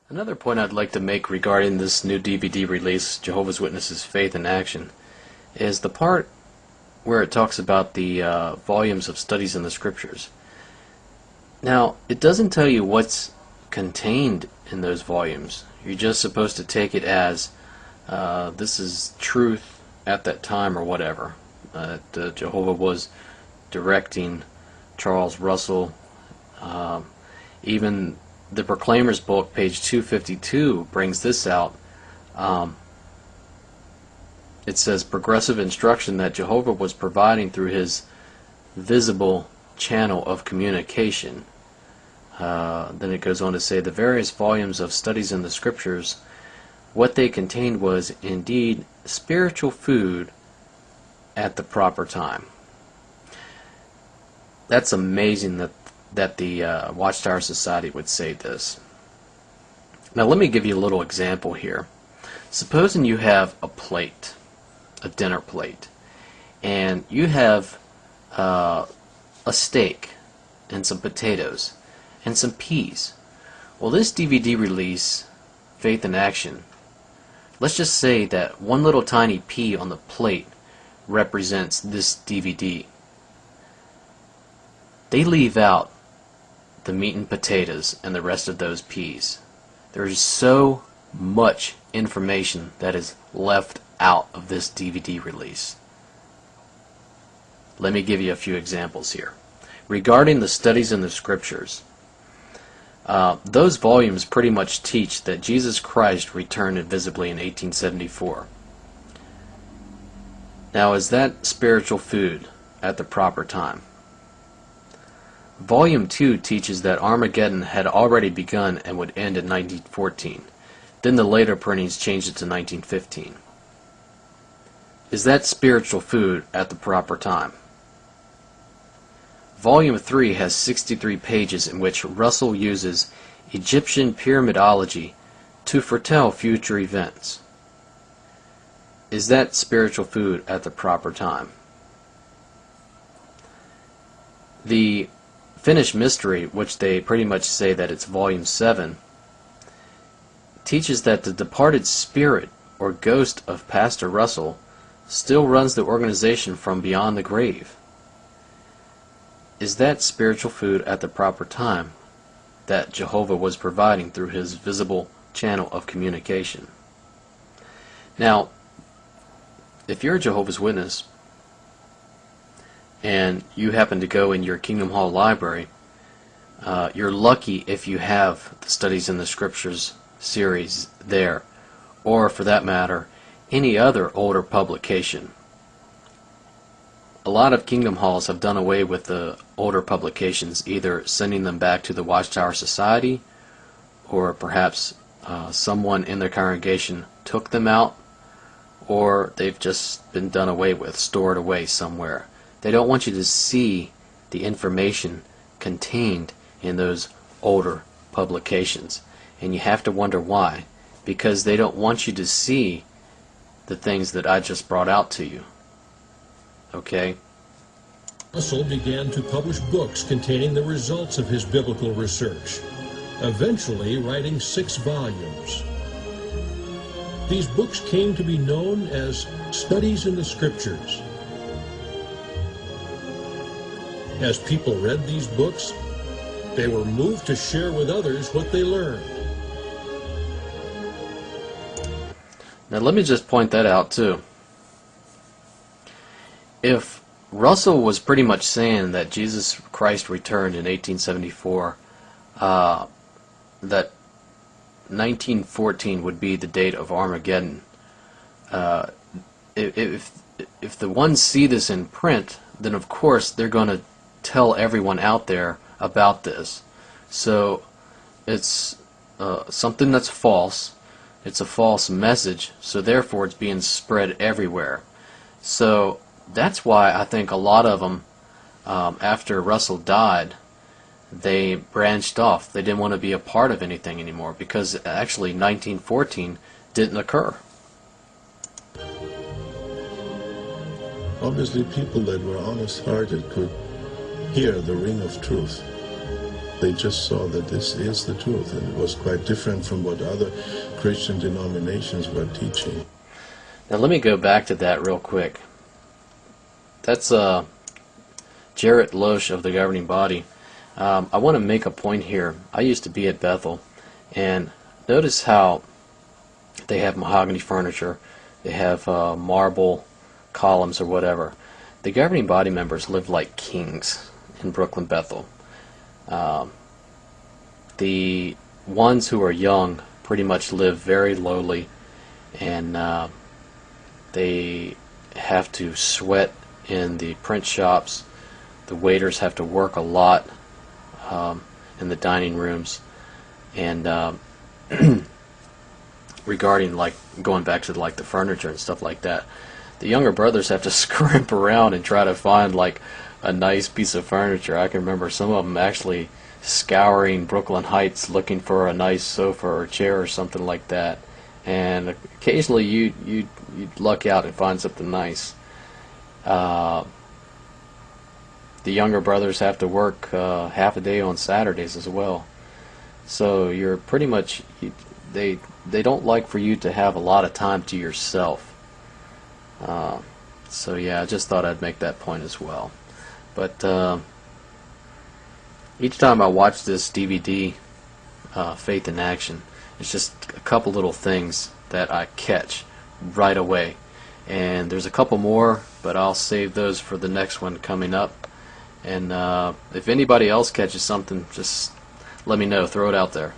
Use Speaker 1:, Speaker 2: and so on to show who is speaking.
Speaker 1: Another point I'd like to make regarding this new DVD release, Jehovah's Witnesses Faith in Action, is the part where it talks about the volumes of studies in the scriptures. Now, it doesn't tell you what's contained in those volumes. You're just supposed to take it as this is truth at that time or whatever. Jehovah was directing Charles Russell. Even the Proclaimer's book, page 252, brings this out. It says progressive instruction that Jehovah was providing through his visible channel of communication. Then it goes on to say the various volumes of studies in the scriptures, what they contained was indeed spiritual food at the proper time. That's amazing that the Watchtower Society would say this. Now let me give you a little example here. Supposing you have a plate, a dinner plate, and you have a steak and some potatoes and some peas. Well, this DVD release, Faith in Action, let's just say that one little tiny pea on the plate represents this DVD. They leave out the meat and potatoes and the rest of those peas. There is so much information that is left out of this DVD release. Let me give you a few examples here. Regarding the studies in the scriptures, those volumes pretty much teach that Jesus Christ returned invisibly in 1874. Now, is that spiritual food at the proper time? Volume 2 teaches that Armageddon had already begun and would end in 1914. Then the later printings changed it to 1915. Is that spiritual food at the proper time? Volume 3 has 63 pages in which Russell uses Egyptian pyramidology to foretell future events. Is that spiritual food at the proper time? The Finished Mystery, which they pretty much say that it's Volume 7, teaches that the departed spirit or ghost of Pastor Russell still runs the organization from beyond the grave. Is that spiritual food at the proper time that Jehovah was providing through his visible channel of communication? Now, if you're a Jehovah's Witness and you happen to go in your Kingdom Hall library, you're lucky if you have the Studies in the Scriptures series there, or for that matter, any other older publication. A lot of Kingdom Halls have done away with the older publications, either sending them back to the Watchtower Society, or perhaps someone in their congregation took them out, or they've just been done away with, stored away somewhere. They don't want you to see the information contained in those older publications. And you have to wonder why. Because they don't want you to see the things that I just brought out to you. Okay?
Speaker 2: Russell began to publish books containing the results of his biblical research, eventually writing 6 volumes. These books came to be known as Studies in the Scriptures. As people read these books, they were moved to share with others what they learned.
Speaker 1: Now let me just point that out too. If Russell was pretty much saying that Jesus Christ returned in 1874, that 1914 would be the date of Armageddon, if the ones see this in print, then of course they're going to tell everyone out there about this. So it's something that's false. It's a false message, so therefore it's being spread everywhere. So that's why I think a lot of them, after Russell died, they branched off. They didn't want to be a part of anything anymore, because actually 1914 didn't occur.
Speaker 3: Obviously people that were honest-hearted could hear the ring of truth. They just saw that this is the truth, and it was quite different from what other Christian denominations were teaching.
Speaker 1: Now let me go back to that real quick. That's Jarrett Loesch of the governing body. I want to make a point here. I used to be at Bethel, and notice how they have mahogany furniture, they have marble columns or whatever. The governing body members live like kings in Brooklyn Bethel. The ones who are young pretty much live very lowly, and they have to sweat in the print shops. The waiters have to work a lot in the dining rooms. And regarding, like, going back to like the furniture and stuff like that, the younger brothers have to scrimp around and try to find like a nice piece of furniture. I can remember some of them actually scouring Brooklyn Heights looking for a nice sofa or chair or something like that. And occasionally you'd luck out and find something nice. The younger brothers have to work half a day on Saturdays as well. So you're pretty much, they don't like for you to have a lot of time to yourself. So yeah, I just thought I'd make that point as well. But each time I watch this DVD, Faith in Action, it's just a couple little things that I catch right away. And there's a couple more, but I'll save those for the next one coming up. And if anybody else catches something, just let me know. Throw it out there.